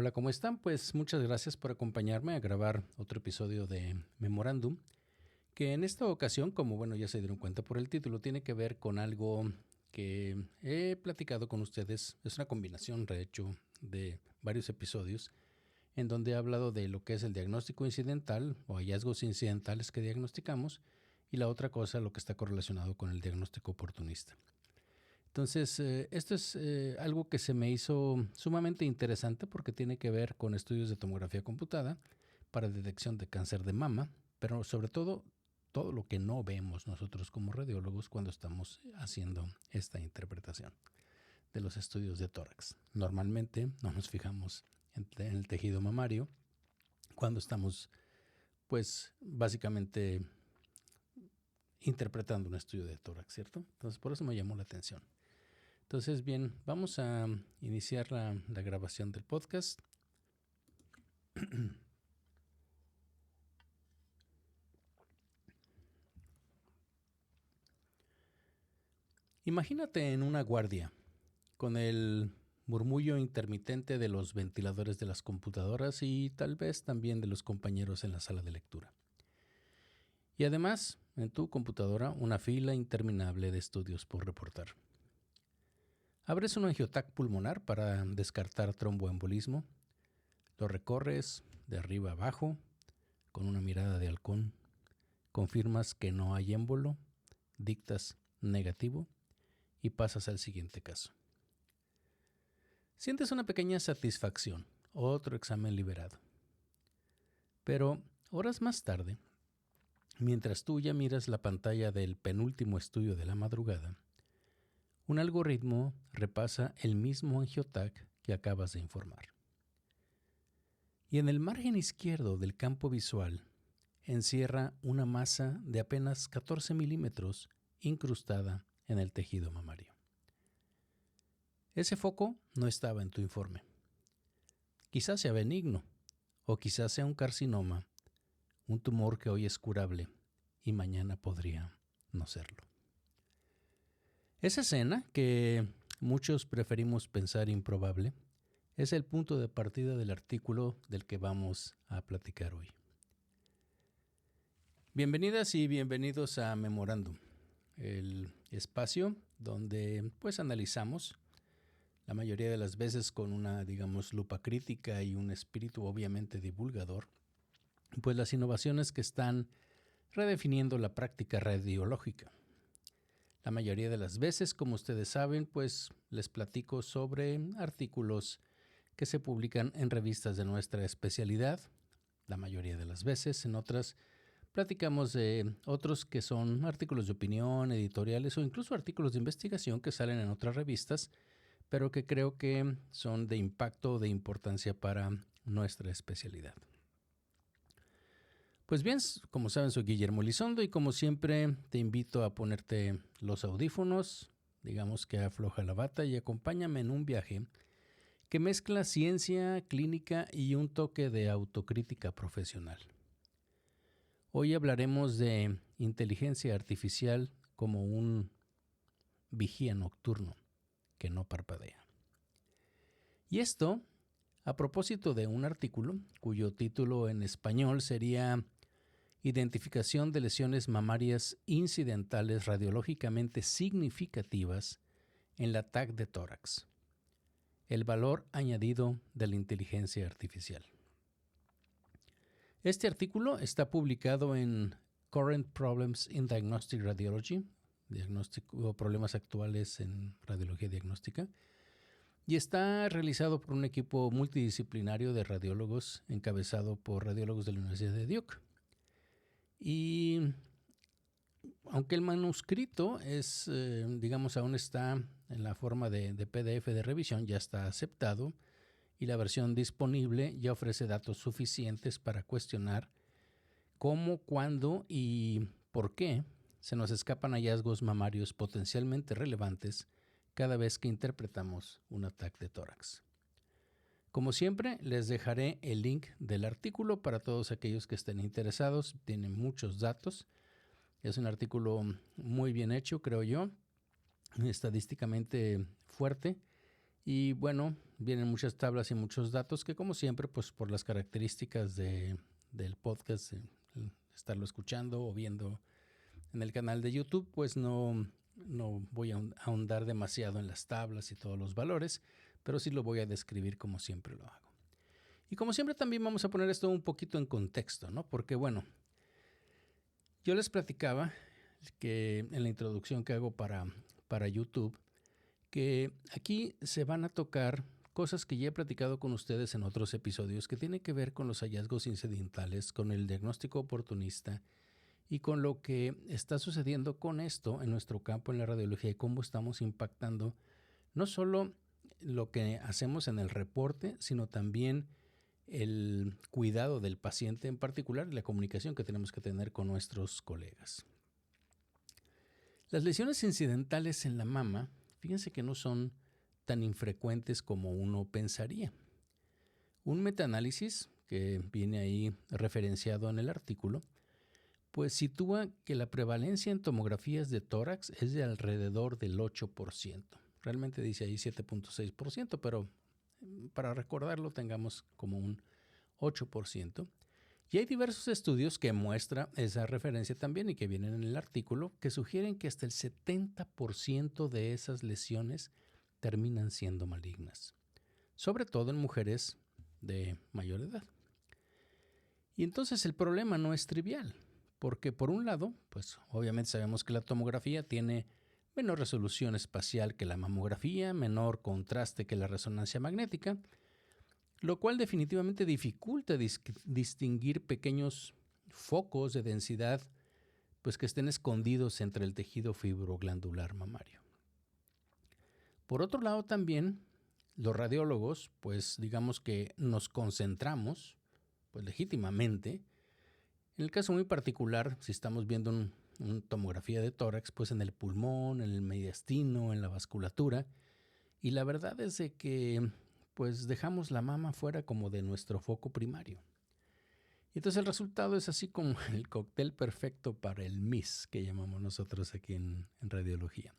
Hola, ¿cómo están? Pues muchas gracias por acompañarme a grabar otro episodio de Memorándum, que en esta ocasión, como bueno ya se dieron cuenta por el título, tiene que ver con algo que he platicado con ustedes. Es una combinación, de hecho, de varios episodios en donde he hablado de lo que es el diagnóstico incidental o hallazgos incidentales que diagnosticamos y la otra cosa, lo que está correlacionado con el diagnóstico oportunista. Entonces, esto es algo que se me hizo sumamente interesante porque tiene que ver con estudios de tomografía computada para detección de cáncer de mama, pero sobre todo lo que no vemos nosotros como radiólogos cuando estamos haciendo esta interpretación de los estudios de tórax. Normalmente no nos fijamos en el tejido mamario cuando estamos, pues, básicamente interpretando un estudio de tórax, ¿cierto? Entonces, por eso me llamó la atención. Entonces, bien, vamos a iniciar la grabación del podcast. Imagínate en una guardia, con el murmullo intermitente de los ventiladores de las computadoras y tal vez también de los compañeros en la sala de lectura. Y además, en tu computadora, una fila interminable de estudios por reportar. Abres un angiotac pulmonar para descartar tromboembolismo. Lo recorres de arriba a abajo con una mirada de halcón. Confirmas que no hay émbolo, dictas negativo y pasas al siguiente caso. Sientes una pequeña satisfacción, otro examen liberado. Pero horas más tarde, mientras tú ya miras la pantalla del penúltimo estudio de la madrugada, un algoritmo repasa el mismo angiotac que acabas de informar. Y en el margen izquierdo del campo visual encierra una masa de apenas 14 milímetros incrustada en el tejido mamario. Ese foco no estaba en tu informe. Quizás sea benigno, o quizás sea un carcinoma, un tumor que hoy es curable y mañana podría no serlo. Esa escena, que muchos preferimos pensar improbable, es el punto de partida del artículo del que vamos a platicar hoy. Bienvenidas y bienvenidos a Memorándum, el espacio donde pues analizamos, la mayoría de las veces con una, lupa crítica y un espíritu obviamente divulgador, pues las innovaciones que están redefiniendo la práctica radiológica. La mayoría de las veces, como ustedes saben, pues les platico sobre artículos que se publican en revistas de nuestra especialidad. La mayoría de las veces, en otras, platicamos de otros que son artículos de opinión, editoriales o incluso artículos de investigación que salen en otras revistas, pero que creo que son de impacto o de importancia para nuestra especialidad. Pues bien, como saben, soy Guillermo Elizondo y como siempre te invito a ponerte los audífonos, digamos que afloja la bata y acompáñame en un viaje que mezcla ciencia, clínica y un toque de autocrítica profesional. Hoy hablaremos de inteligencia artificial como un vigía nocturno que no parpadea. Y esto a propósito de un artículo cuyo título en español sería Identificación de lesiones mamarias incidentales radiológicamente significativas en la TAC de tórax. El valor añadido de la inteligencia artificial. Este artículo está publicado en Current Problems in Diagnostic Radiology, problemas actuales en radiología diagnóstica, y está realizado por un equipo multidisciplinario de radiólogos encabezado por radiólogos de la Universidad de Duke. Y aunque el manuscrito es, aún está en la forma de PDF de revisión, ya está aceptado y la versión disponible ya ofrece datos suficientes para cuestionar cómo, cuándo y por qué se nos escapan hallazgos mamarios potencialmente relevantes cada vez que interpretamos un ataque de tórax. Como siempre, les dejaré el link del artículo para todos aquellos que estén interesados. Tiene muchos datos. Es un artículo muy bien hecho, creo yo, estadísticamente fuerte Y bueno, vienen muchas tablas y muchos datos que como siempre, pues por las características del podcast, estarlo escuchando o viendo en el canal de YouTube, pues no voy a ahondar demasiado en las tablas y todos los valores, pero sí lo voy a describir como siempre lo hago. Y como siempre también vamos a poner esto un poquito en contexto, ¿no? Porque bueno, yo les platicaba que en la introducción que hago para YouTube, que aquí se van a tocar cosas que ya he platicado con ustedes en otros episodios que tienen que ver con los hallazgos incidentales, con el diagnóstico oportunista y con lo que está sucediendo con esto en nuestro campo en la radiología y cómo estamos impactando no solo lo que hacemos en el reporte, sino también el cuidado del paciente en particular y la comunicación que tenemos que tener con nuestros colegas. Las lesiones incidentales en la mama, fíjense que no son tan infrecuentes como uno pensaría. Un metaanálisis que viene ahí referenciado en el artículo, pues sitúa que la prevalencia en tomografías de tórax es de alrededor del 8%. Realmente dice ahí 7.6%, pero para recordarlo tengamos como un 8%. Y hay diversos estudios que muestran esa referencia también y que vienen en el artículo que sugieren que hasta el 70% de esas lesiones terminan siendo malignas, sobre todo en mujeres de mayor edad. Y entonces el problema no es trivial, porque por un lado, pues obviamente sabemos que la tomografía tiene menor resolución espacial que la mamografía, menor contraste que la resonancia magnética, lo cual definitivamente dificulta distinguir pequeños focos de densidad pues que estén escondidos entre el tejido fibroglandular mamario. Por otro lado también, los radiólogos, pues digamos que nos concentramos, pues legítimamente, en el caso muy particular, si estamos viendo una tomografía de tórax, pues en el pulmón, en el mediastino, en la vasculatura, y la verdad es de que pues dejamos la mama fuera como de nuestro foco primario. Y entonces el resultado es así como el cóctel perfecto para el MIS, que llamamos nosotros aquí en radiología,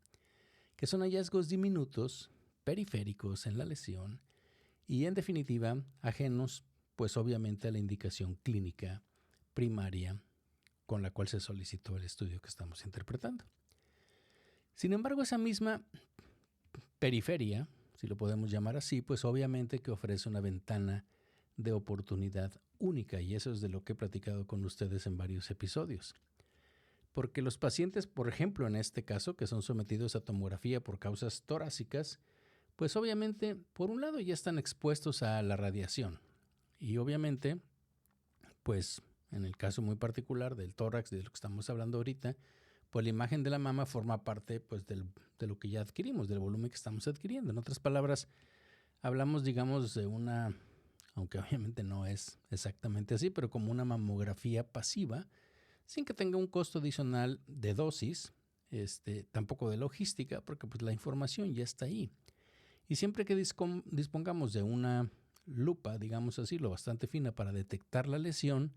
que son hallazgos diminutos, periféricos en la lesión y en definitiva ajenos pues obviamente a la indicación clínica primaria con la cual se solicitó el estudio que estamos interpretando. Sin embargo, esa misma periferia, si lo podemos llamar así, pues obviamente que ofrece una ventana de oportunidad única y eso es de lo que he platicado con ustedes en varios episodios. Porque los pacientes, por ejemplo, en este caso, que son sometidos a tomografía por causas torácicas, pues obviamente, por un lado ya están expuestos a la radiación y obviamente, pues en el caso muy particular del tórax, de lo que estamos hablando ahorita, pues la imagen de la mama forma parte pues, de lo que ya adquirimos, del volumen que estamos adquiriendo. En otras palabras, hablamos, digamos, de una, aunque obviamente no es exactamente así, pero como una mamografía pasiva, sin que tenga un costo adicional de dosis, tampoco de logística, porque pues, la información ya está ahí. Y siempre que dispongamos de una lupa, digamos así, lo bastante fina para detectar la lesión,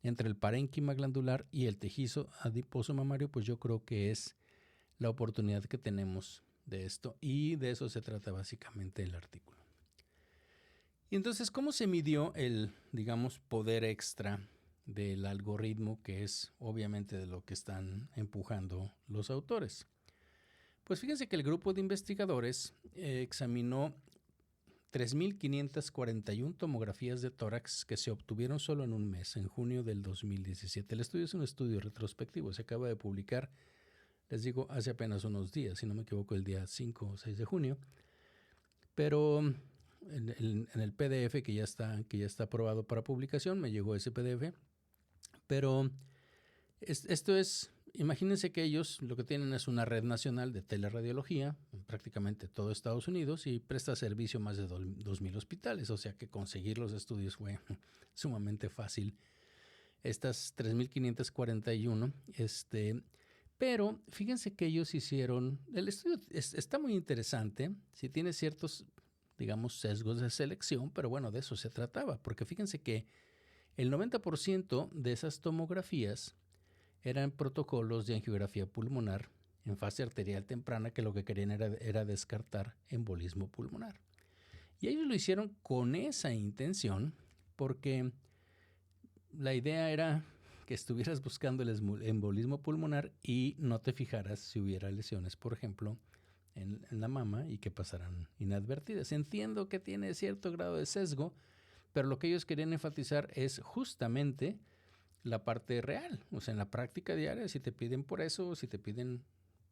entre el parénquima glandular y el tejido adiposo mamario, pues yo creo que es la oportunidad que tenemos de esto y de eso se trata básicamente el artículo. Y entonces, ¿cómo se midió el, digamos, poder extra del algoritmo que es obviamente de lo que están empujando los autores? Pues fíjense que el grupo de investigadores examinó 3.541 tomografías de tórax que se obtuvieron solo en un mes, en junio del 2017. El estudio es un estudio retrospectivo, se acaba de publicar, les digo, hace apenas unos días, si no me equivoco, el día 5 o 6 de junio. Pero en el PDF que ya está aprobado para publicación, me llegó ese PDF. Pero esto es, imagínense que ellos lo que tienen es una red nacional de teleradiología en prácticamente todo Estados Unidos y presta servicio a más de 2,000 hospitales, o sea que conseguir los estudios fue sumamente fácil. Estas 3.541, pero fíjense que ellos hicieron, el estudio está muy interesante, sí tiene ciertos, digamos, sesgos de selección, pero bueno, de eso se trataba, porque fíjense que el 90% de esas tomografías eran protocolos de angiografía pulmonar en fase arterial temprana que lo que querían era descartar embolismo pulmonar. Y ellos lo hicieron con esa intención porque la idea era que estuvieras buscando el embolismo pulmonar y no te fijaras si hubiera lesiones, por ejemplo, en la mama y que pasaran inadvertidas. Entiendo que tiene cierto grado de sesgo, pero lo que ellos querían enfatizar es justamente la parte real. O sea, en la práctica diaria, si te piden por eso, si te piden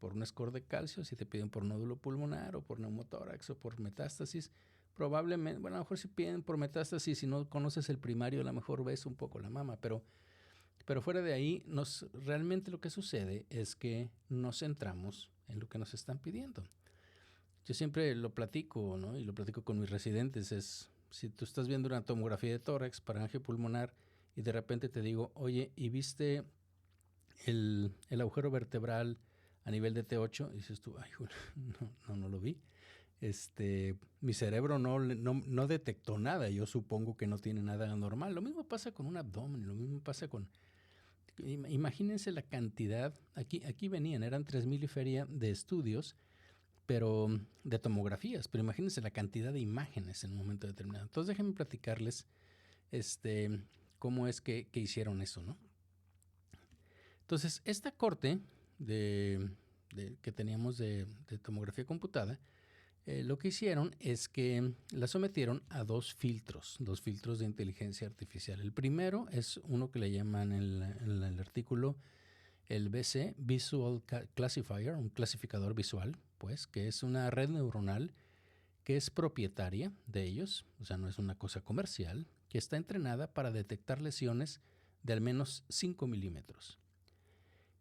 por un score de calcio, si te piden por nódulo pulmonar o por neumotórax o por metástasis, probablemente, bueno, a lo mejor si piden por metástasis, si no conoces el primario, a lo mejor ves un poco la mama, pero fuera de ahí, realmente lo que sucede es que nos centramos en lo que nos están pidiendo. Yo siempre lo platico, ¿no? Y lo platico con mis residentes, es si tú estás viendo una tomografía de tórax para angio pulmonar y de repente te digo, oye, ¿y viste el agujero vertebral a nivel de T8? Y dices tú, ay, no lo vi. Mi cerebro no detectó nada, yo supongo que no tiene nada anormal. Lo mismo pasa con un abdomen, lo mismo pasa con... Imagínense la cantidad, aquí venían, eran 3,000 y feria de estudios, pero de tomografías, pero imagínense la cantidad de imágenes en un momento determinado. Entonces déjenme platicarles cómo es que hicieron eso, ¿no? Entonces, esta corte que teníamos de tomografía computada, lo que hicieron es que la sometieron a dos filtros de inteligencia artificial. El primero es uno que le llaman en el artículo el BC, Visual Classifier, un clasificador visual, pues, que es una red neuronal que es propietaria de ellos, o sea, no es una cosa comercial, que está entrenada para detectar lesiones de al menos 5 milímetros.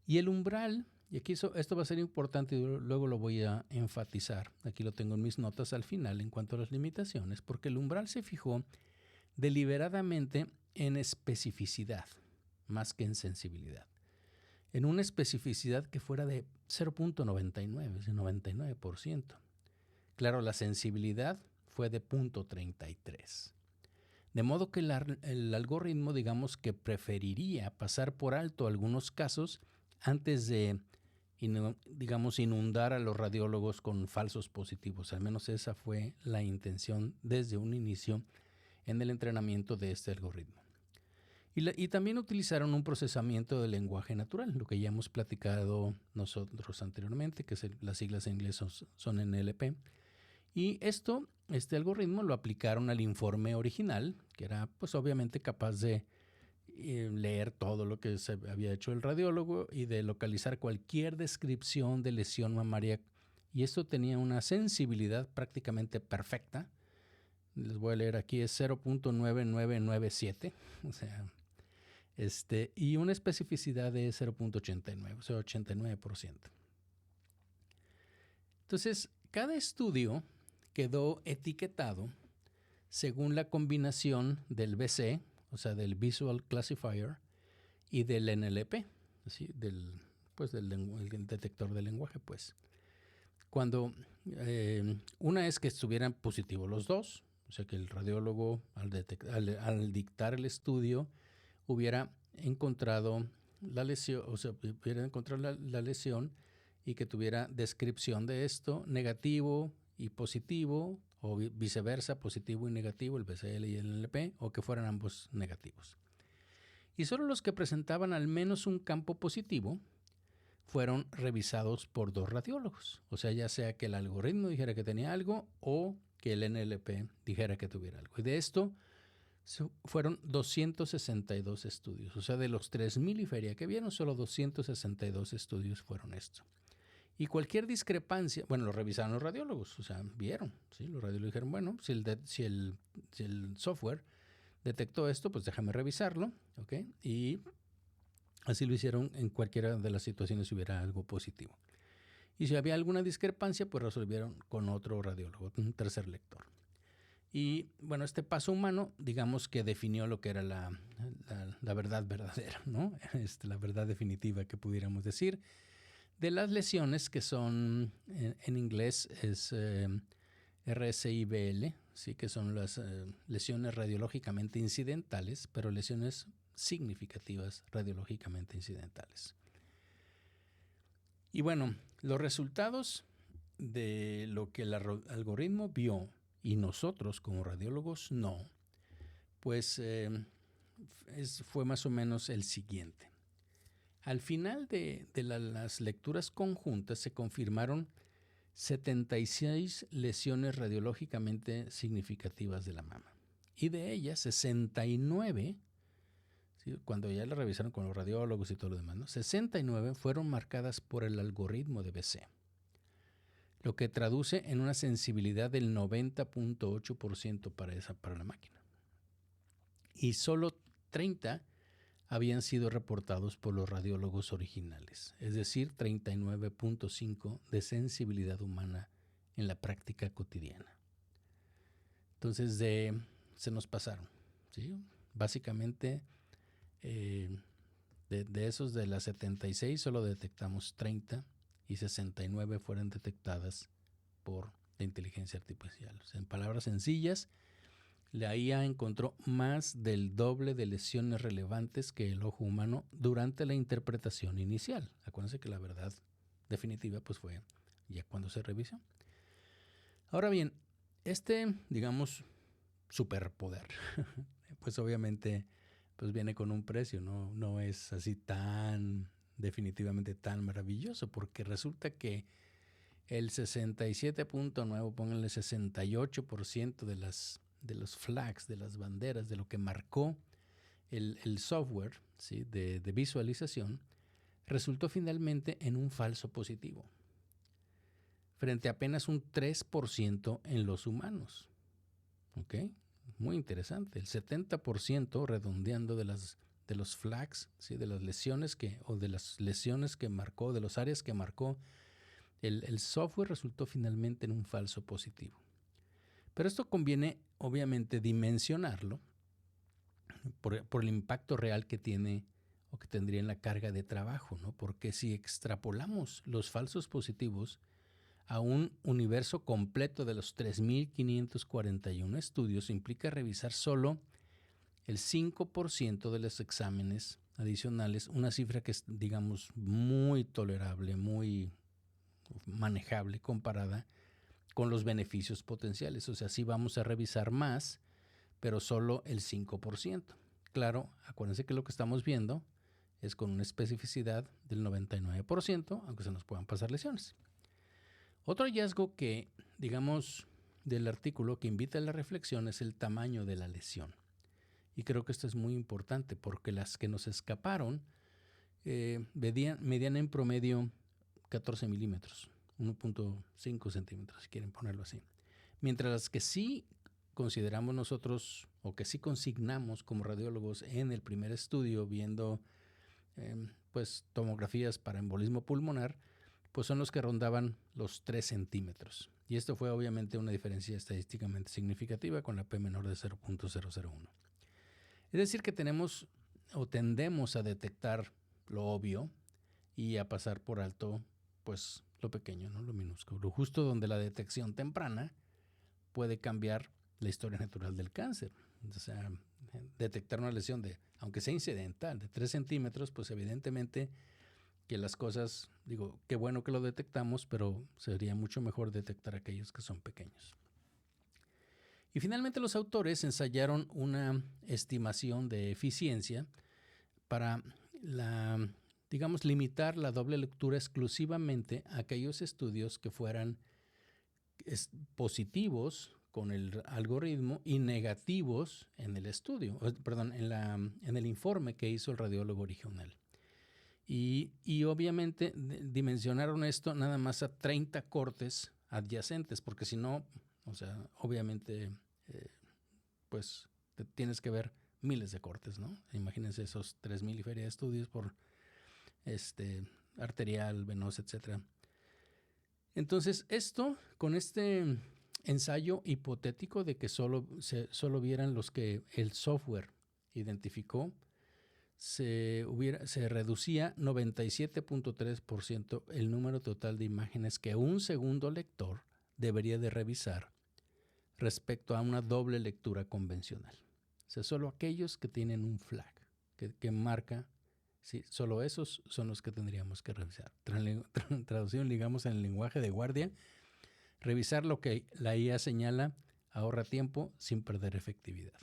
Y el umbral, y aquí esto va a ser importante y luego lo voy a enfatizar, aquí lo tengo en mis notas al final en cuanto a las limitaciones, porque el umbral se fijó deliberadamente en especificidad más que en sensibilidad. En una especificidad que fuera de 0.99, es de 99%. Claro, la sensibilidad fue de 0.33. De modo que el algoritmo, digamos que preferiría pasar por alto algunos casos antes de, digamos, inundar a los radiólogos con falsos positivos. Al menos esa fue la intención desde un inicio en el entrenamiento de este algoritmo. Y también utilizaron un procesamiento de lenguaje natural, lo que ya hemos platicado nosotros anteriormente, que las siglas en inglés son NLP. Y este algoritmo lo aplicaron al informe original, que era pues obviamente capaz de leer todo lo que se había hecho el radiólogo y de localizar cualquier descripción de lesión mamaria. Y esto tenía una sensibilidad prácticamente perfecta. Les voy a leer aquí, es 0.9997, o sea, y una especificidad de 0.89, o sea, 89%. Entonces, cada estudio quedó etiquetado según la combinación del BC, o sea, del Visual Classifier, y del NLP, ¿sí? del el detector de lenguaje, pues. Cuando una es que estuvieran positivos los dos, o sea, que el radiólogo al dictar el estudio hubiera encontrado la lesión, o sea, hubiera encontrado la lesión y que tuviera descripción de esto, negativo y positivo, o viceversa, positivo y negativo, el BCL y el NLP, o que fueran ambos negativos. Y solo los que presentaban al menos un campo positivo fueron revisados por dos radiólogos. O sea, ya sea que el algoritmo dijera que tenía algo o que el NLP dijera que tuviera algo. Y de esto fueron 262 estudios. O sea, de los 3,000 y feria que vieron, solo 262 estudios fueron esto. Y cualquier discrepancia, bueno, lo revisaron los radiólogos, o sea, vieron, ¿sí? Los radiólogos dijeron, bueno, si el software detectó esto, pues déjame revisarlo, ¿ok? Y así lo hicieron en cualquiera de las situaciones si hubiera algo positivo. Y si había alguna discrepancia, pues resolvieron con otro radiólogo, un tercer lector. Y bueno, este paso humano, digamos que definió lo que era la verdad verdadera, ¿no? La verdad definitiva que pudiéramos decir de las lesiones que son, en inglés es RSIBL, ¿sí? Que son las lesiones radiológicamente incidentales, pero lesiones significativas radiológicamente incidentales. Y bueno, los resultados de lo que el algoritmo vio y nosotros como radiólogos no, pues fue más o menos el siguiente. Al final de las lecturas conjuntas se confirmaron 76 lesiones radiológicamente significativas de la mama. Y de ellas, 69, ¿sí?, cuando ya la revisaron con los radiólogos y todo lo demás, ¿no?, 69 fueron marcadas por el algoritmo de BC, lo que traduce en una sensibilidad del 90.8% para la máquina. Y solo 30 habían sido reportados por los radiólogos originales, es decir, 39.5 de sensibilidad humana en la práctica cotidiana. Entonces, se nos pasaron, ¿sí? Básicamente, de esos de las 76 solo detectamos 30 y 69 fueron detectadas por la inteligencia artificial. O sea, en palabras sencillas, la IA encontró más del doble de lesiones relevantes que el ojo humano durante la interpretación inicial. Acuérdense que la verdad definitiva pues fue ya cuando se revisó. Ahora bien, digamos, superpoder, pues obviamente pues viene con un precio, no es así tan definitivamente tan maravilloso, porque resulta que el 67.9, pónganle 68% de los flags, de las banderas, de lo que marcó el software, ¿sí?, de visualización, resultó finalmente en un falso positivo, frente a apenas un 3% en los humanos. ¿Ok? Muy interesante. El 70%, redondeando, de los flags, ¿sí?, de las lesiones de las lesiones que marcó, de las áreas que marcó el software, resultó finalmente en un falso positivo. Pero esto conviene, obviamente, dimensionarlo por el impacto real que tiene o que tendría en la carga de trabajo, ¿no? Porque si extrapolamos los falsos positivos a un universo completo de los 3.541 estudios, implica revisar solo el 5% de los exámenes adicionales, una cifra que es, digamos, muy tolerable, muy manejable comparada con los beneficios potenciales. O sea, sí vamos a revisar más, pero solo el 5%. Claro, acuérdense que lo que estamos viendo es con una especificidad del 99%, aunque se nos puedan pasar lesiones. Otro hallazgo que, digamos, del artículo que invita a la reflexión es el tamaño de la lesión. Y creo que esto es muy importante porque las que nos escaparon medían en promedio 14 milímetros, 1.5 centímetros, si quieren ponerlo así. Mientras las que sí consideramos nosotros o que sí consignamos como radiólogos en el primer estudio viendo pues tomografías para embolismo pulmonar, pues son los que rondaban los 3 centímetros. Y esto fue obviamente una diferencia estadísticamente significativa con la P menor de 0.001. Es decir que tenemos o tendemos a detectar lo obvio y a pasar por alto pues lo pequeño, ¿no?, lo minúsculo, justo donde la detección temprana puede cambiar la historia natural del cáncer. O sea, detectar una lesión aunque sea incidental, de 3 centímetros, pues evidentemente que las cosas, digo, qué bueno que lo detectamos, pero sería mucho mejor detectar aquellos que son pequeños. Y finalmente los autores ensayaron una estimación de eficiencia para limitar la doble lectura exclusivamente a aquellos estudios que fueran positivos con el algoritmo y negativos en el estudio, en el informe que hizo el radiólogo original. Y obviamente dimensionaron esto nada más a 30 cortes adyacentes, porque si no, o sea, obviamente, pues tienes que ver miles de cortes, ¿no? Imagínense esos 3,000 y feria de estudios por arterial, venoso, etcétera. Entonces, con este ensayo hipotético de que solo vieran los que el software identificó, se reducía 97.3% el número total de imágenes que un segundo lector debería de revisar respecto a una doble lectura convencional. O sea, solo aquellos que tienen un flag, que marca, sí, solo esos son los que tendríamos que revisar. Traducción, digamos, en el lenguaje de guardia, revisar lo que la IA señala ahorra tiempo sin perder efectividad.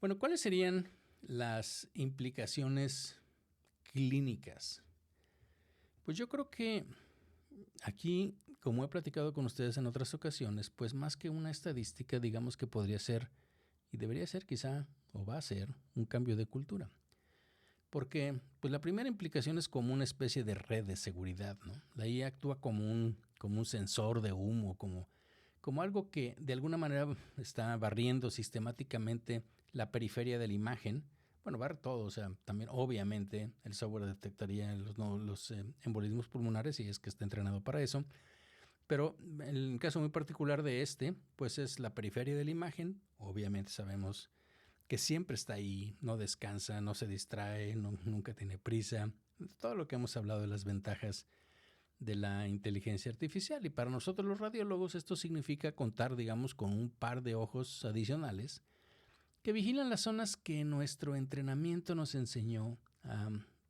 Bueno, ¿cuáles serían las implicaciones clínicas? Pues yo creo que aquí, como he platicado con ustedes en otras ocasiones, pues más que una estadística, digamos que podría ser, y debería ser quizá, o va a ser, un cambio de cultura. Porque pues la primera implicación es como una especie de red de seguridad, ¿no? La IA actúa como un sensor de humo, como algo que de alguna manera está barriendo sistemáticamente la periferia de la imagen. Bueno, barre todo, o sea, también obviamente el software detectaría los embolismos pulmonares si es que está entrenado para eso. Pero en el caso muy particular de pues es la periferia de la imagen. Obviamente sabemos que siempre está ahí, no descansa, no se distrae, nunca tiene prisa. Todo lo que hemos hablado de las ventajas de la inteligencia artificial. Y para nosotros los radiólogos esto significa contar, digamos, con un par de ojos adicionales que vigilan las zonas que nuestro entrenamiento nos enseñó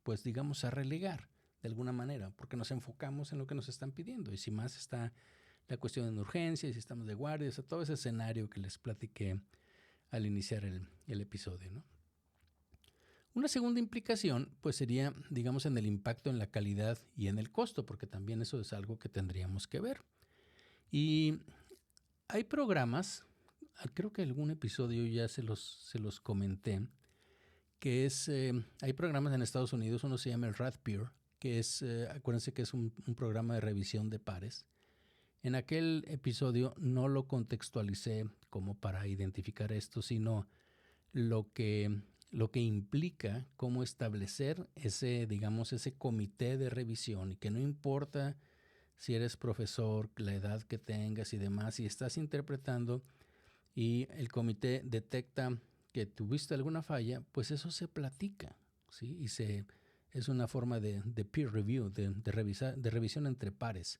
pues digamos, a relegar de alguna manera, porque nos enfocamos en lo que nos están pidiendo. Y si más está la cuestión de urgencia, y si estamos de guardia, o sea, todo ese escenario que les platiqué al iniciar el episodio, ¿no? Una segunda implicación, pues sería, digamos, en el impacto en la calidad y en el costo, porque también eso es algo que tendríamos que ver. Y hay programas, creo que algún episodio ya se los comenté, que hay programas en Estados Unidos, uno se llama el RadPeer, que es, acuérdense que es un programa de revisión de pares. En aquel episodio no lo contextualicé como para identificar esto, sino lo que implica cómo establecer ese comité de revisión, y que no importa si eres profesor, la edad que tengas y demás, si estás interpretando y el comité detecta que tuviste alguna falla, pues eso se platica, ¿sí? Es una forma de peer review, de revisión entre pares.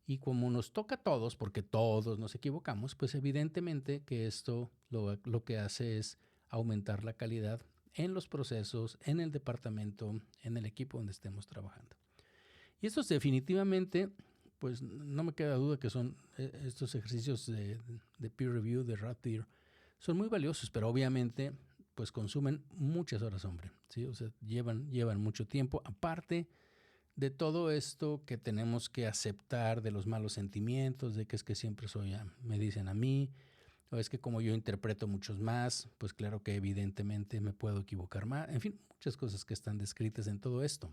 Y como nos toca a todos, porque todos nos equivocamos, pues evidentemente que esto lo que hace es aumentar la calidad en los procesos, en el departamento, en el equipo donde estemos trabajando. Y estos definitivamente, pues no me queda duda que son estos ejercicios de peer review, de RadPeer, son muy valiosos, pero obviamente pues consumen muchas horas, hombre, ¿sí? O sea, llevan mucho tiempo, aparte de todo esto que tenemos que aceptar, de los malos sentimientos, de que es que siempre me dicen a mí, o es que como yo interpreto muchos más, pues claro que evidentemente me puedo equivocar más. En fin, muchas cosas que están descritas en todo esto.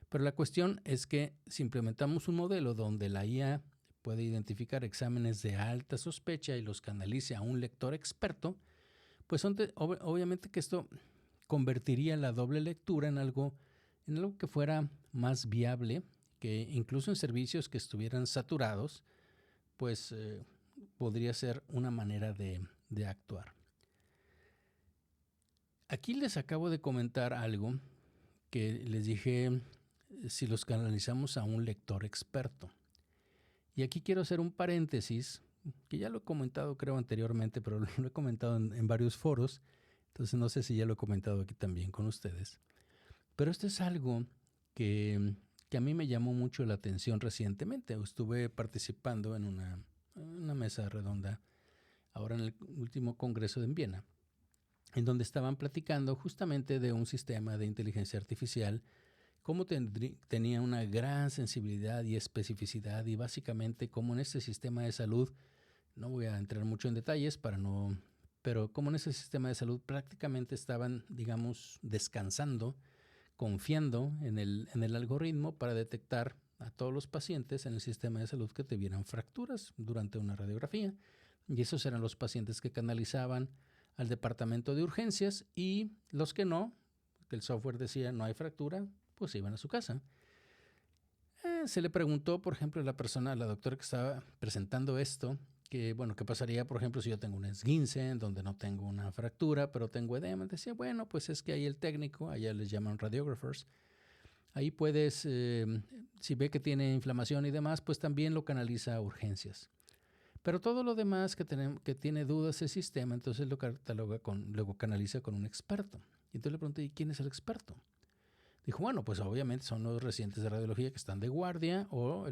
Pero la cuestión es que si implementamos un modelo donde la IA puede identificar exámenes de alta sospecha y los canalice a un lector experto, pues obviamente que esto convertiría la doble lectura en algo que fuera más viable, que incluso en servicios que estuvieran saturados, pues podría ser una manera de actuar. Aquí les acabo de comentar algo que les dije, si los canalizamos a un lector experto. Y aquí quiero hacer un paréntesis, que ya lo he comentado creo anteriormente, pero lo he comentado en varios foros, entonces no sé si ya lo he comentado aquí también con ustedes. Pero esto es algo que a mí me llamó mucho la atención recientemente. Estuve participando en una mesa redonda ahora en el último congreso en Viena, en donde estaban platicando justamente de un sistema de inteligencia artificial, cómo tenía una gran sensibilidad y especificidad, y básicamente cómo en este sistema de salud, no voy a entrar mucho en detalles pero cómo en ese sistema de salud prácticamente estaban, digamos, descansando, confiando en el algoritmo para detectar a todos los pacientes en el sistema de salud que tuvieran fracturas durante una radiografía. Y esos eran los pacientes que canalizaban al departamento de urgencias, y los que no, que el software decía no hay fractura, pues iban a su casa. Se le preguntó, por ejemplo, a la doctora que estaba presentando esto, qué pasaría, por ejemplo, si yo tengo un esguince en donde no tengo una fractura, pero tengo edema. Decía, bueno, pues es que ahí el técnico, allá les llaman radiographers, ahí puedes, si ve que tiene inflamación y demás, pues también lo canaliza a urgencias. Pero todo lo demás que tiene dudas el sistema, entonces lo luego canaliza con un experto. Y entonces le pregunté, ¿y quién es el experto? Dijo, bueno, pues obviamente son los residentes de radiología que están de guardia, o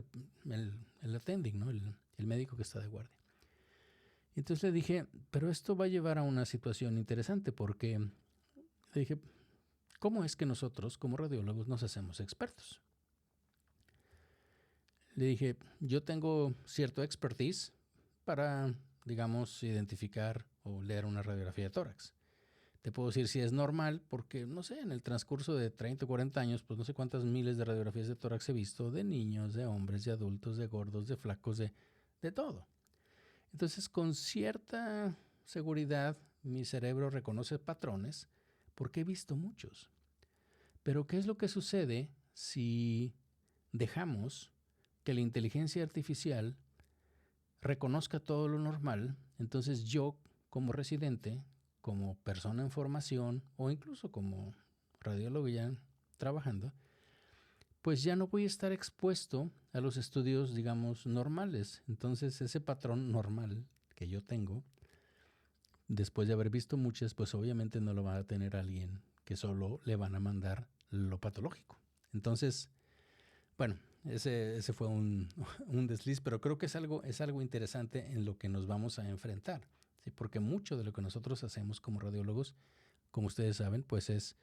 el attending, ¿no? el médico que está de guardia. Entonces le dije, pero esto va a llevar a una situación interesante porque le dije, ¿cómo es que nosotros como radiólogos nos hacemos expertos? Le dije, yo tengo cierto expertise para, digamos, identificar o leer una radiografía de tórax. Te puedo decir si es normal porque, no sé, en el transcurso de 30 o 40 años, pues no sé cuántas miles de radiografías de tórax he visto, de niños, de hombres, de adultos, de gordos, de flacos, de todo. Entonces, con cierta seguridad, mi cerebro reconoce patrones porque he visto muchos. Pero, ¿qué es lo que sucede si dejamos que la inteligencia artificial reconozca todo lo normal? Entonces yo, como residente, como persona en formación o incluso como radiólogo ya trabajando, pues ya no voy a estar expuesto a los estudios, digamos, normales. Entonces ese patrón normal que yo tengo, después de haber visto muchas, pues obviamente no lo va a tener alguien que solo le van a mandar lo patológico. Entonces, bueno, ese fue un desliz, pero creo que es algo interesante en lo que nos vamos a enfrentar, ¿sí? Porque mucho de lo que nosotros hacemos como radiólogos, como ustedes saben, pues es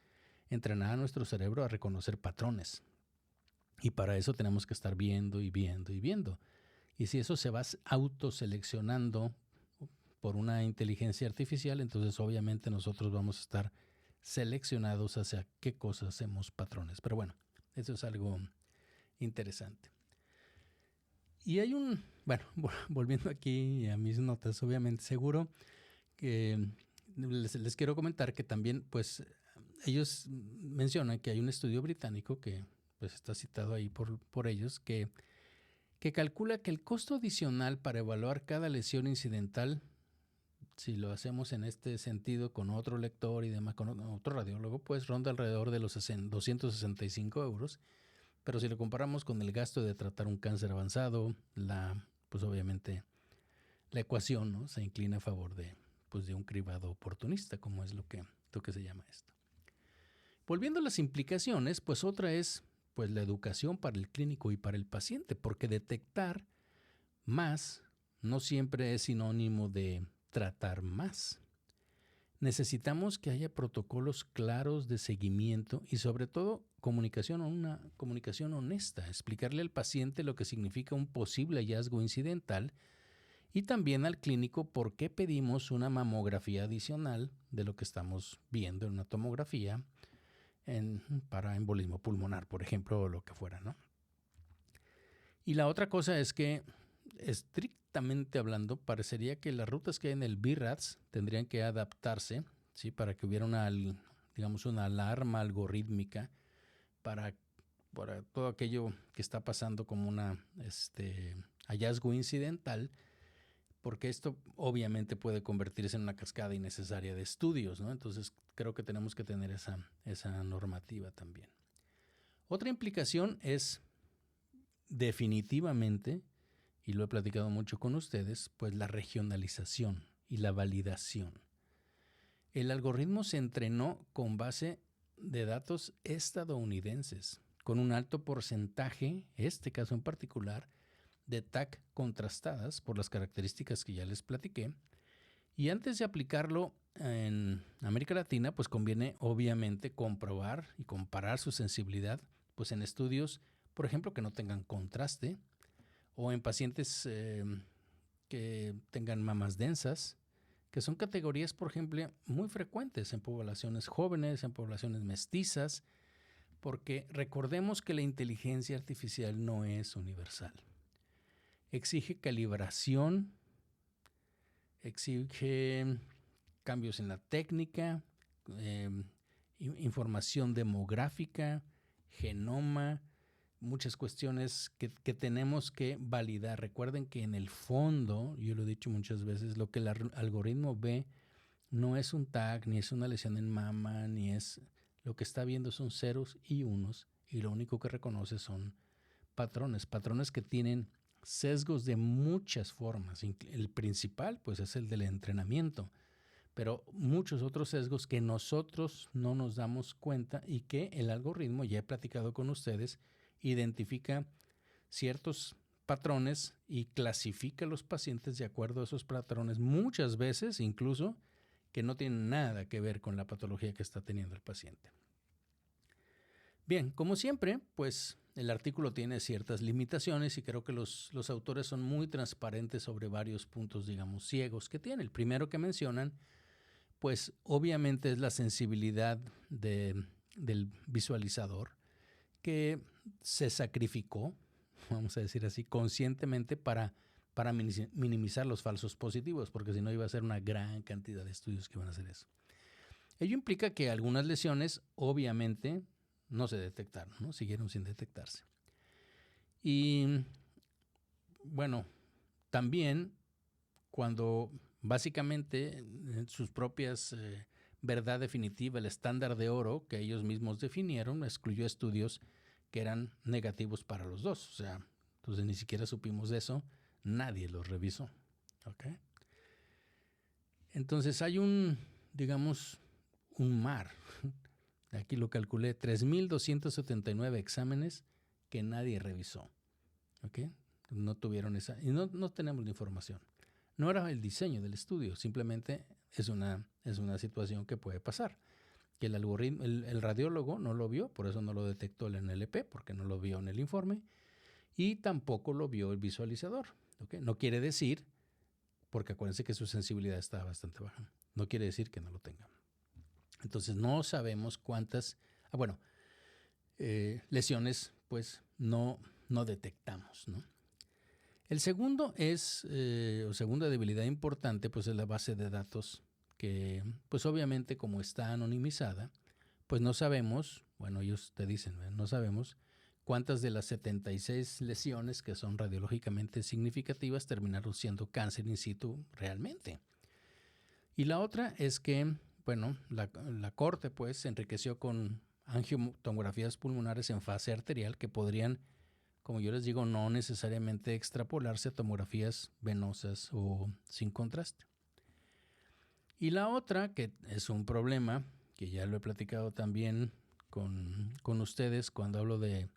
entrenar a nuestro cerebro a reconocer patrones. Y para eso tenemos que estar viendo y viendo y viendo. Y si eso se va autoseleccionando por una inteligencia artificial, entonces obviamente nosotros vamos a estar seleccionados hacia qué cosas hacemos patrones. Pero bueno, eso es algo interesante. Y hay bueno, volviendo aquí a mis notas, obviamente seguro que les quiero comentar que también, pues, ellos mencionan que hay un estudio británico que pues está citado ahí por ellos, que calcula que el costo adicional para evaluar cada lesión incidental, si lo hacemos en este sentido con otro lector y demás, con otro radiólogo, pues ronda alrededor de los 265 euros. Pero si lo comparamos con el gasto de tratar un cáncer avanzado, pues obviamente la ecuación, ¿no?, se inclina a favor de un cribado oportunista, como es lo que se llama esto. Volviendo a las implicaciones, pues otra es pues la educación para el clínico y para el paciente, porque detectar más no siempre es sinónimo de tratar más. Necesitamos que haya protocolos claros de seguimiento y sobre todo una comunicación honesta, explicarle al paciente lo que significa un posible hallazgo incidental y también al clínico por qué pedimos una mamografía adicional de lo que estamos viendo en una tomografía para embolismo pulmonar, por ejemplo, o lo que fuera, ¿no? Y la otra cosa es que, estrictamente hablando, parecería que las rutas que hay en el BRADS tendrían que adaptarse, ¿sí?, para que hubiera una alarma algorítmica para todo aquello que está pasando como un hallazgo incidental, porque esto obviamente puede convertirse en una cascada innecesaria de estudios, ¿no? Entonces creo que tenemos que tener esa normativa también. Otra implicación es definitivamente, y lo he platicado mucho con ustedes, pues la regionalización y la validación. El algoritmo se entrenó con base de datos estadounidenses, con un alto porcentaje, este caso en particular, de TAC contrastadas por las características que ya les platiqué. Y antes de aplicarlo en América Latina, pues conviene obviamente comprobar y comparar su sensibilidad pues en estudios, por ejemplo, que no tengan contraste o en pacientes que tengan mamas densas, que son categorías, por ejemplo, muy frecuentes en poblaciones jóvenes, en poblaciones mestizas, porque recordemos que la inteligencia artificial no es universal. Exige calibración, exige cambios en la técnica, información demográfica, genoma, muchas cuestiones que tenemos que validar. Recuerden que en el fondo, yo lo he dicho muchas veces, lo que el algoritmo ve no es un TAC, ni es una lesión en mama, ni es... Lo que está viendo son ceros y unos, y lo único que reconoce son patrones que tienen sesgos de muchas formas. El principal, pues, es el del entrenamiento, pero muchos otros sesgos que nosotros no nos damos cuenta y que el algoritmo, ya he platicado con ustedes, identifica ciertos patrones y clasifica a los pacientes de acuerdo a esos patrones, muchas veces incluso que no tienen nada que ver con la patología que está teniendo el paciente. Bien, como siempre, pues el artículo tiene ciertas limitaciones y creo que los autores son muy transparentes sobre varios puntos, digamos, ciegos que tiene. El primero que mencionan, pues obviamente es la sensibilidad del visualizador, que se sacrificó, vamos a decir así, conscientemente para minimizar los falsos positivos, porque si no iba a ser una gran cantidad de estudios que van a hacer eso. Ello implica que algunas lesiones obviamente no se detectaron, ¿no? Siguieron sin detectarse. Y bueno, también cuando básicamente en sus propias verdad definitiva, el estándar de oro que ellos mismos definieron, excluyó estudios que eran negativos para los dos. O sea, entonces ni siquiera supimos de eso, nadie los revisó. ¿Okay? Entonces hay digamos, un mar. Aquí lo calculé, 3,279 exámenes que nadie revisó. ¿Okay? No tuvieron esa, y no tenemos la información. No era el diseño del estudio, simplemente es una situación que puede pasar. Que el algoritmo, el radiólogo no lo vio, por eso no lo detectó el NLP, porque no lo vio en el informe, y tampoco lo vio el visualizador. ¿Okay? No quiere decir, porque acuérdense que su sensibilidad está bastante baja, no quiere decir que no lo tenga. Entonces no sabemos cuántas, lesiones pues no detectamos, ¿no? El segundo segunda debilidad importante pues es la base de datos que pues obviamente como está anonimizada, pues no sabemos, ellos te dicen, no sabemos cuántas de las 76 lesiones que son radiológicamente significativas terminaron siendo cáncer in situ realmente. Y la otra es que, la corte pues se enriqueció con angiotomografías pulmonares en fase arterial que podrían, como yo les digo, no necesariamente extrapolarse a tomografías venosas o sin contraste. Y la otra, que es un problema, que ya lo he platicado también con ustedes cuando hablo de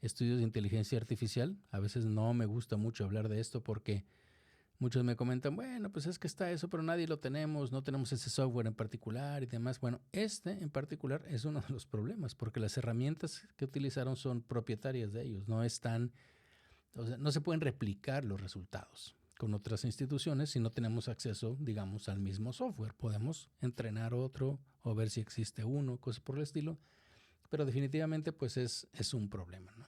estudios de inteligencia artificial, a veces no me gusta mucho hablar de esto porque muchos me comentan, pues es que está eso, pero nadie lo tenemos, no tenemos ese software en particular y demás. Bueno, en particular es uno de los problemas porque las herramientas que utilizaron son propietarias de ellos, no se pueden replicar los resultados con otras instituciones si no tenemos acceso, digamos, al mismo software. Podemos entrenar otro o ver si existe uno, cosas por el estilo, pero definitivamente pues es un problema, ¿no?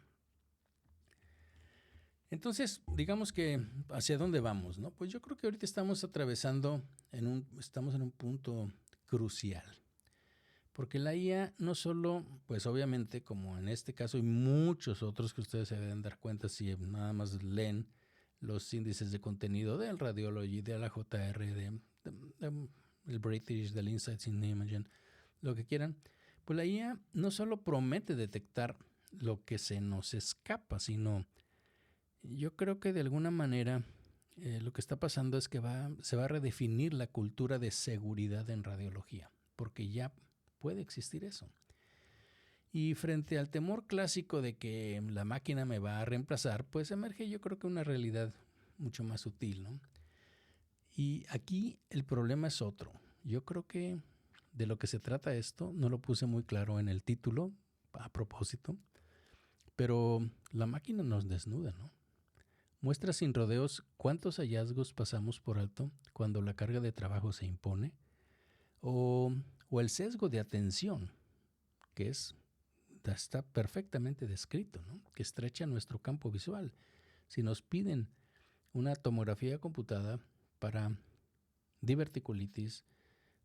Entonces, digamos que ¿hacia dónde vamos, no? Pues yo creo que ahorita estamos atravesando estamos en un punto crucial. Porque la IA no solo, pues obviamente, como en este caso y muchos otros que ustedes se deben dar cuenta si nada más leen los índices de contenido del Radiology, de la JR, del British, del Insights in Imaging, lo que quieran, pues la IA no solo promete detectar lo que se nos escapa, sino yo creo que de alguna manera lo que está pasando es que se va a redefinir la cultura de seguridad en radiología, porque ya puede existir eso. Y frente al temor clásico de que la máquina me va a reemplazar, pues emerge yo creo que una realidad mucho más sutil, ¿no? Y aquí el problema es otro. Yo creo que de lo que se trata esto, no lo puse muy claro en el título, a propósito, pero la máquina nos desnuda, ¿no? Muestra sin rodeos cuántos hallazgos pasamos por alto cuando la carga de trabajo se impone o el sesgo de atención, que está perfectamente descrito, ¿no? Que estrecha nuestro campo visual. Si nos piden una tomografía computada para diverticulitis,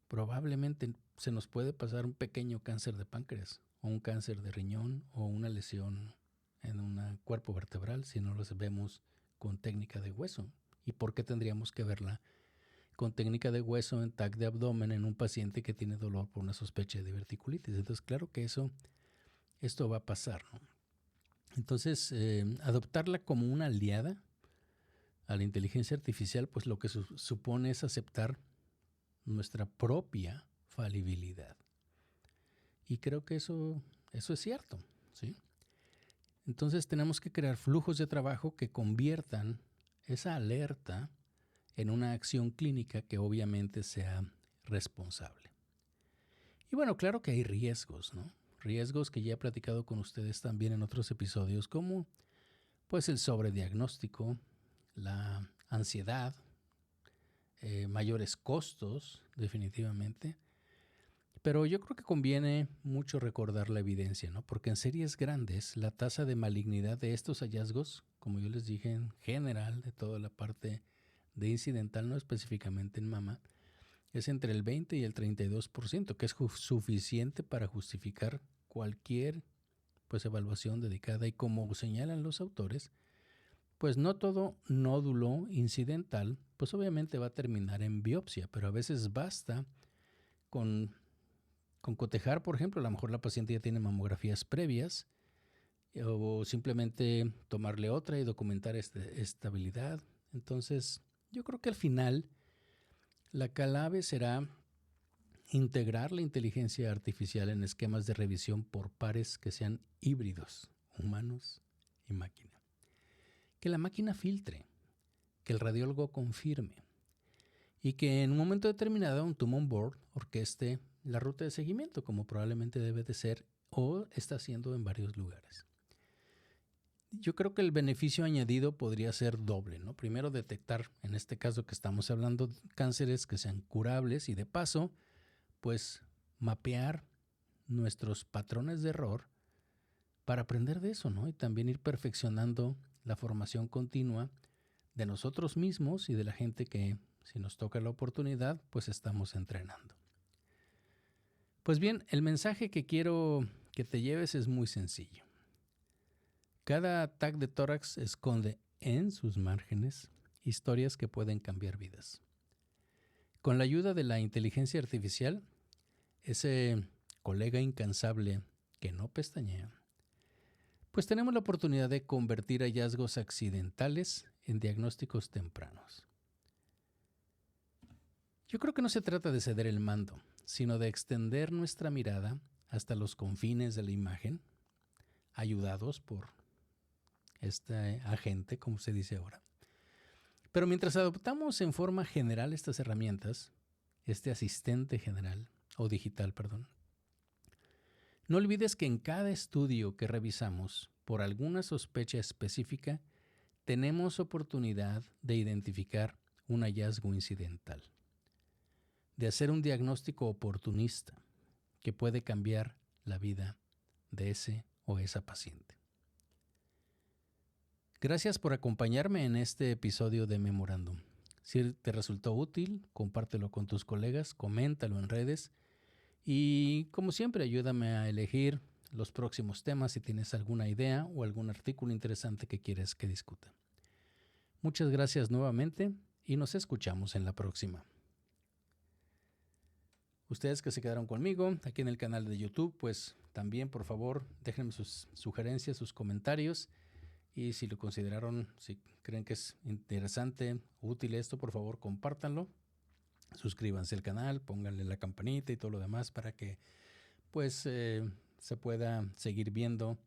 probablemente se nos puede pasar un pequeño cáncer de páncreas o un cáncer de riñón o una lesión en un cuerpo vertebral si no los vemos con técnica de hueso. ¿Y por qué tendríamos que verla con técnica de hueso en TAC de abdomen en un paciente que tiene dolor por una sospecha de diverticulitis? Entonces, claro que esto va a pasar, ¿no? Entonces, adoptarla como una aliada a la inteligencia artificial, pues lo que supone es aceptar nuestra propia falibilidad. Y creo que eso es cierto, ¿sí? Entonces tenemos que crear flujos de trabajo que conviertan esa alerta en una acción clínica que obviamente sea responsable. Y bueno, claro que hay riesgos, ¿no? Riesgos que ya he platicado con ustedes también en otros episodios, como pues el sobrediagnóstico, la ansiedad, mayores costos, definitivamente. Pero yo creo que conviene mucho recordar la evidencia, ¿no? Porque en series grandes la tasa de malignidad de estos hallazgos, como yo les dije en general, de toda la parte de incidental, no específicamente en mama, es entre el 20 y el 32%, que es suficiente para justificar cualquier pues, evaluación dedicada. Y como señalan los autores, pues no todo nódulo incidental, pues obviamente va a terminar en biopsia, pero a veces basta con cotejar, por ejemplo, a lo mejor la paciente ya tiene mamografías previas o simplemente tomarle otra y documentar estabilidad. Entonces, yo creo que al final la clave será integrar la inteligencia artificial en esquemas de revisión por pares que sean híbridos, humanos y máquina. Que la máquina filtre, que el radiólogo confirme y que en un momento determinado un tumor board orqueste la ruta de seguimiento, como probablemente debe de ser o está haciendo en varios lugares. Yo creo que el beneficio añadido podría ser doble, ¿no? Primero, detectar, en este caso que estamos hablando, cánceres que sean curables y de paso, pues mapear nuestros patrones de error para aprender de eso, ¿no? Y también ir perfeccionando la formación continua de nosotros mismos y de la gente que, si nos toca la oportunidad, pues estamos entrenando. Pues bien, el mensaje que quiero que te lleves es muy sencillo. Cada TAC de tórax esconde en sus márgenes historias que pueden cambiar vidas. Con la ayuda de la inteligencia artificial, ese colega incansable que no pestañea, pues tenemos la oportunidad de convertir hallazgos accidentales en diagnósticos tempranos. Yo creo que no se trata de ceder el mando, sino de extender nuestra mirada hasta los confines de la imagen, ayudados por este agente, como se dice ahora. Pero mientras adoptamos en forma general estas herramientas, este asistente general, o digital, perdón, no olvides que en cada estudio que revisamos, por alguna sospecha específica, tenemos oportunidad de identificar un hallazgo incidental, de hacer un diagnóstico oportunista que puede cambiar la vida de ese o esa paciente. Gracias por acompañarme en este episodio de Memorándum. Si te resultó útil, compártelo con tus colegas, coméntalo en redes y, como siempre, ayúdame a elegir los próximos temas si tienes alguna idea o algún artículo interesante que quieres que discuta. Muchas gracias nuevamente y nos escuchamos en la próxima. Ustedes que se quedaron conmigo aquí en el canal de YouTube, pues también por favor déjenme sus sugerencias, sus comentarios y si lo consideraron, si creen que es interesante, útil esto, por favor compártanlo, suscríbanse al canal, pónganle la campanita y todo lo demás para que pues se pueda seguir viendo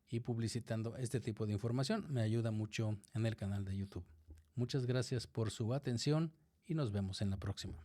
y publicitando este tipo de información. Me ayuda mucho en el canal de YouTube. Muchas gracias por su atención y nos vemos en la próxima.